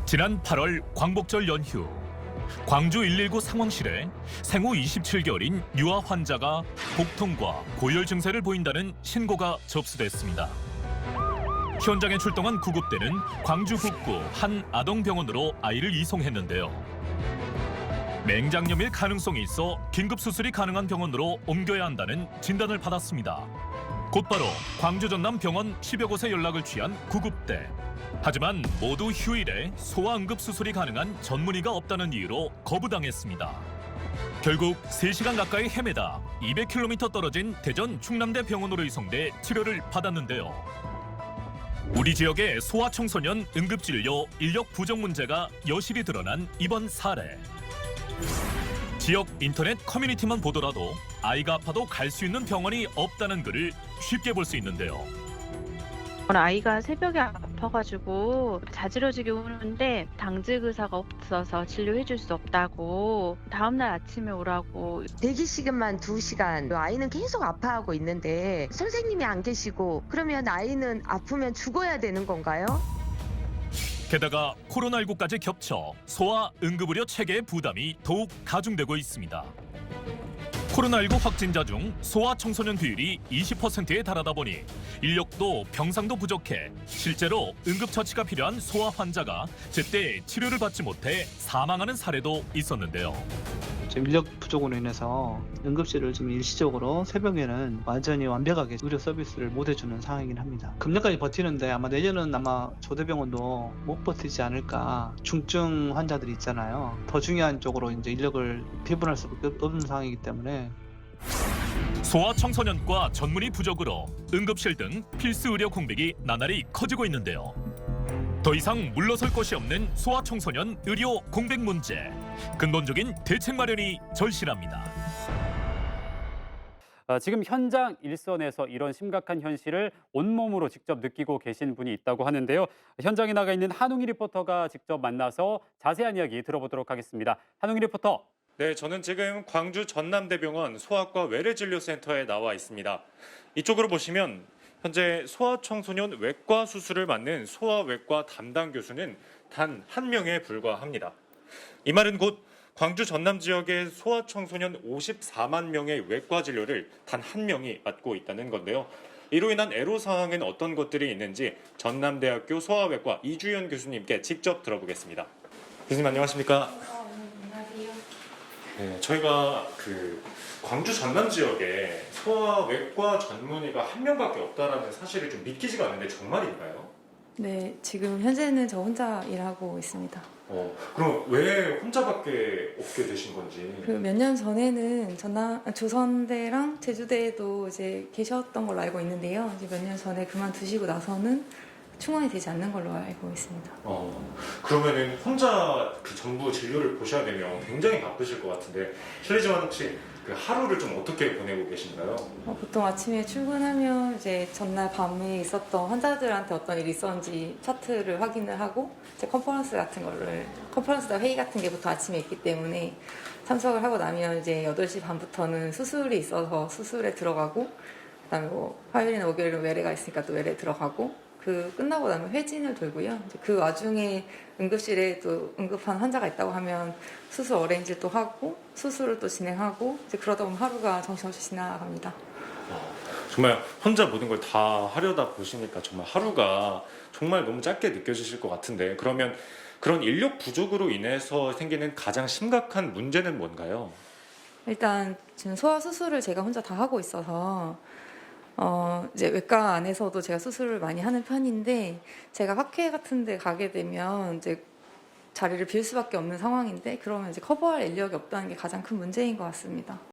지난 8월 광복절 연휴, 광주 119 상황실에 생후 27개월인 유아 환자가 복통과 고열 증세를 보인다는 신고가 접수됐습니다. 현장에 출동한 구급대는 광주 북구 한 아동병원으로 아이를 이송했는데요. 맹장염일 가능성이 있어 긴급 수술이 가능한 병원으로 옮겨야 한다는 진단을 받았습니다. 곧바로 광주 전남 병원 10여 곳에 연락을 취한 구급대. 하지만 모두 휴일에 소아 응급 수술이 가능한 전문의가 없다는 이유로 거부당했습니다. 결국 3시간 가까이 헤매다 200km 떨어진 대전 충남대 병원으로 이송돼 치료를 받았는데요. 우리 지역의 소아 청소년 응급진료 인력 부족 문제가 여실히 드러난 이번 사례. 지역 인터넷 커뮤니티만 보더라도 아이가 아파도 갈 수 있는 병원이 없다는 글을 쉽게 볼 수 있는데요. 아이가 새벽에 아파가지고 자지러지게 우는데 당직 의사가 없어서 진료해 줄 수 없다고, 다음날 아침에 오라고. 대기 시간만 2시간, 아이는 계속 아파하고 있는데 선생님이 안 계시고, 그러면 아이는 아프면 죽어야 되는 건가요? 게다가 코로나19까지 겹쳐 소아 응급의료 체계의 부담이 더욱 가중되고 있습니다. 코로나19 확진자 중 소아 청소년 비율이 20%에 달하다 보니 인력도 병상도 부족해 실제로 응급처치가 필요한 소아 환자가 제때 치료를 받지 못해 사망하는 사례도 있었는데요. 지금 인력 부족으로 인해서 응급실을 좀 일시적으로 새벽에는 완전히 완벽하게 의료 서비스를 못 해주는 상황이긴 합니다. 금년까지 버티는데 아마 내년은 아마 조대병원도 못 버티지 않을까. 중증 환자들이 있잖아요. 더 중요한 쪽으로 이제 인력을 배분할 수밖에 없는 상황이기 때문에. 소아 청소년과 전문의 부족으로 응급실 등 필수 의료 공백이 나날이 커지고 있는데요. 더 이상 물러설 곳이 없는 소아 청소년 의료 공백 문제. 근본적인 대책 마련이 절실합니다. 지금 현장 일선에서 이런 심각한 현실을 온몸으로 직접 느끼고 계신 분이 있다고 하는데요. 현장에 나가 있는 한웅희 리포터가 직접 만나서 자세한 이야기 들어보도록 하겠습니다. 한웅희 리포터. 네, 저는 지금 광주 전남대병원 소아과 외래진료센터에 나와 있습니다. 이쪽으로 보시면 현재 소아청소년 외과 수술을 맡는 소아외과 담당 교수는 단 1명에 불과합니다. 이 말은 곧 광주 전남 지역의 소아청소년 54만 명의 외과 진료를 단 1명이 맡고 있다는 건데요. 이로 인한 애로사항은 어떤 것들이 있는지 전남대학교 소아외과 이주연 교수님께 직접 들어보겠습니다. 교수님 안녕하십니까? 안녕하세요. 네, 저희가 광주 전남 지역에 소아외과 전문의가 1명밖에 없다라는 사실을 좀 믿기지가 않는데 정말인가요? 네, 지금 현재는 저 혼자 일하고 있습니다. 그럼 왜 혼자밖에 없게 되신 건지? 몇 년 전에는 조선대랑 제주대에도 이제 계셨던 걸로 알고 있는데요. 이제 몇 년 전에 그만두시고 나서는 충원이 되지 않는 걸로 알고 있습니다. 그러면은 혼자 전부 진료를 보셔야 되면 굉장히 바쁘실 것 같은데 실례지만 혹시 하루를 좀 어떻게 보내고 계신가요? 보통 아침에 출근하면 이제 전날 밤에 있었던 환자들한테 어떤 일이 있었는지 차트를 확인을 하고, 이제 컨퍼런스나 회의 같은 게 보통 아침에 있기 때문에 참석을 하고 나면 이제 8시 반부터는 수술이 있어서 수술에 들어가고, 그다음에 화요일이나 목요일은 외래가 있으니까 또 외래 들어가고, 끝나고 나면 회진을 돌고요. 이제 그 와중에 응급실에 또 응급한 환자가 있다고 하면 수술 어레인지를 또 하고 수술을 또 진행하고, 이제 그러다 보면 하루가 정신없이 지나갑니다. 정말 혼자 모든 걸 다 하려다 보시니까 정말 하루가 정말 너무 짧게 느껴지실 것 같은데, 그러면 그런 인력 부족으로 인해서 생기는 가장 심각한 문제는 뭔가요? 일단 지금 소아 수술을 제가 혼자 다 하고 있어서 이제 외과 안에서도 제가 수술을 많이 하는 편인데, 제가 학회 같은 데 가게 되면 이제 자리를 빌 수밖에 없는 상황인데, 그러면 이제 커버할 인력이 없다는 게 가장 큰 문제인 것 같습니다.